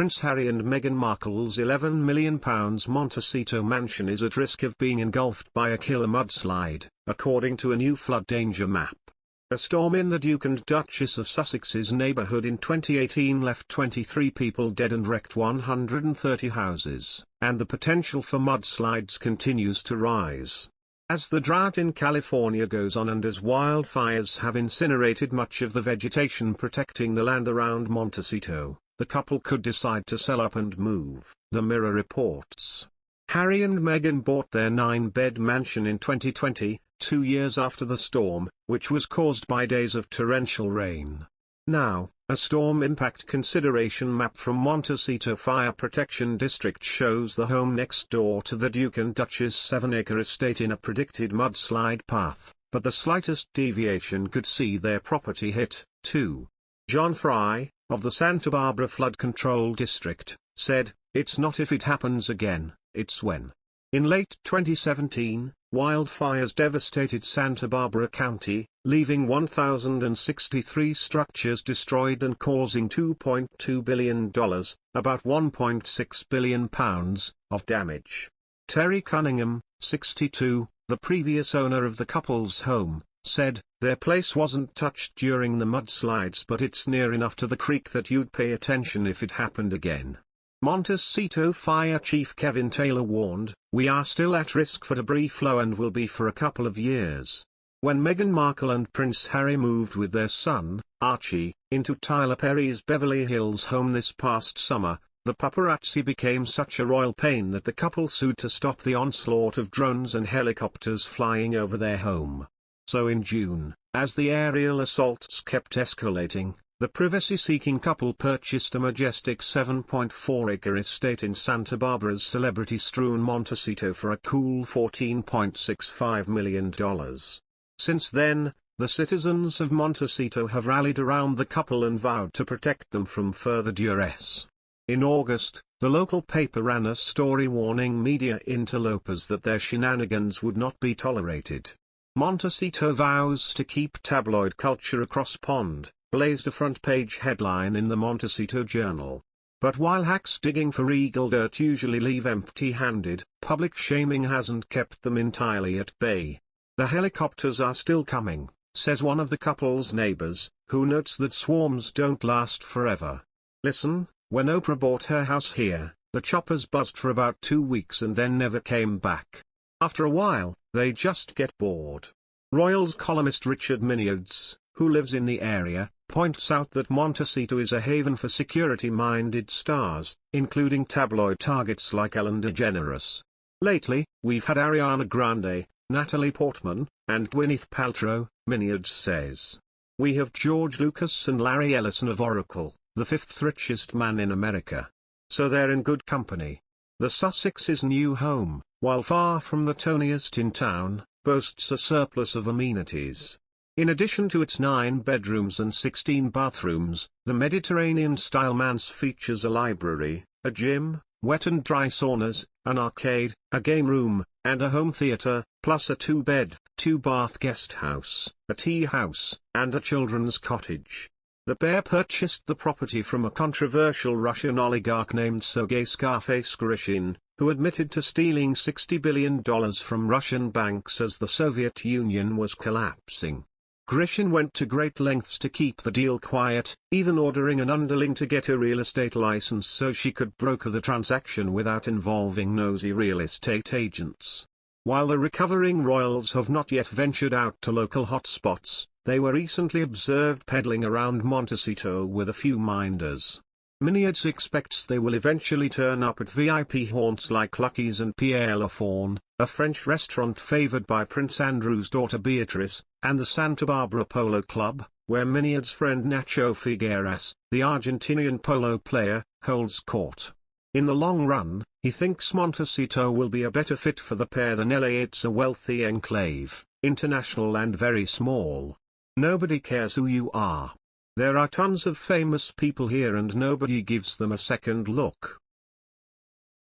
Prince Harry and Meghan Markle's £11 million Montecito mansion is at risk of being engulfed by a killer mudslide, according to a new flood danger map. A storm in the Duke and Duchess of Sussexes neighbourhood in 2018 left 23 people dead and wrecked 130 houses, and the potential for mudslides continues to rise. As the drought in California goes on and as wildfires have incinerated much of the vegetation protecting the land around Montecito, the couple could decide to sell up and move, the Mirror reports. Harry and Meghan bought their 9-bed mansion in 2020, 2 years after the storm, which was caused by days of torrential rain. Now, a storm impact consideration map from Montecito Fire Protection District shows the home next door to the Duke and Duchess 7-acre estate in a predicted mudslide path, but the slightest deviation could see their property hit, too. John Frye, of the Santa Barbara Flood Control District, said, "It's not if it happens again, it's when." In late 2017, wildfires devastated Santa Barbara County, leaving 1,063 structures destroyed and causing $2.2 billion, about £1.6 billion, of damage. Terry Cunningham, 62, the previous owner of the couple's home, said, "Their place wasn't touched during the mudslides, but it's near enough to the creek that you'd pay attention if it happened again." Montecito Fire Chief Kevin Taylor warned, "We are still at risk for debris flow and will be for a couple of years." When Meghan Markle and Prince Harry moved with their son, Archie, into Tyler Perry's Beverly Hills home this past summer, the paparazzi became such a royal pain that the couple sued to stop the onslaught of drones and helicopters flying over their home. So in June, as the aerial assaults kept escalating, the privacy-seeking couple purchased a majestic 7.4-acre estate in Santa Barbara's celebrity-strewn Montecito for a cool $14.65 million. Since then, the citizens of Montecito have rallied around the couple and vowed to protect them from further duress. In August, the local paper ran a story warning media interlopers that their shenanigans would not be tolerated. Montecito vows to keep tabloid culture across pond, blazed a front-page headline in the Montecito Journal. But while hacks digging for regal dirt usually leave empty-handed, public shaming hasn't kept them entirely at bay. "The helicopters are still coming," says one of the couple's neighbors, who notes that swarms don't last forever. "Listen, when Oprah bought her house here, the choppers buzzed for about 2 weeks and then never came back. After a while, they just get bored." Royals columnist Richard Minyards, who lives in the area, points out that Montecito is a haven for security-minded stars, including tabloid targets like Ellen DeGeneres. "Lately, we've had Ariana Grande, Natalie Portman, and Gwyneth Paltrow," Minyards says. "We have George Lucas and Larry Ellison of Oracle, the 5th richest man in America. So they're in good company." The Sussexes' new home, while far from the toniest in town, boasts a surplus of amenities. In addition to its 9 bedrooms and 16 bathrooms, the Mediterranean-style manse features a library, a gym, wet and dry saunas, an arcade, a game room, and a home theater, plus a 2-bed, 2-bath guest house, a tea house, and a children's cottage. The pair purchased the property from a controversial Russian oligarch named Sergei Scarface Grishkin, who admitted to stealing $60 billion from Russian banks as the Soviet Union was collapsing. Grishkin went to great lengths to keep the deal quiet, even ordering an underling to get a real estate license so she could broker the transaction without involving nosy real estate agents. While the recovering royals have not yet ventured out to local hotspots, they were recently observed peddling around Montecito with a few minders. Minyards expects they will eventually turn up at VIP haunts like Lucky's and Pierre Lafon, a French restaurant favored by Prince Andrew's daughter Beatrice, and the Santa Barbara Polo Club, where Minyard's friend Nacho Figueras, the Argentinian polo player, holds court. In the long run, he thinks Montecito will be a better fit for the pair than LA. It's a wealthy enclave, international and very small. Nobody cares who you are. There are tons of famous people here and nobody gives them a second look.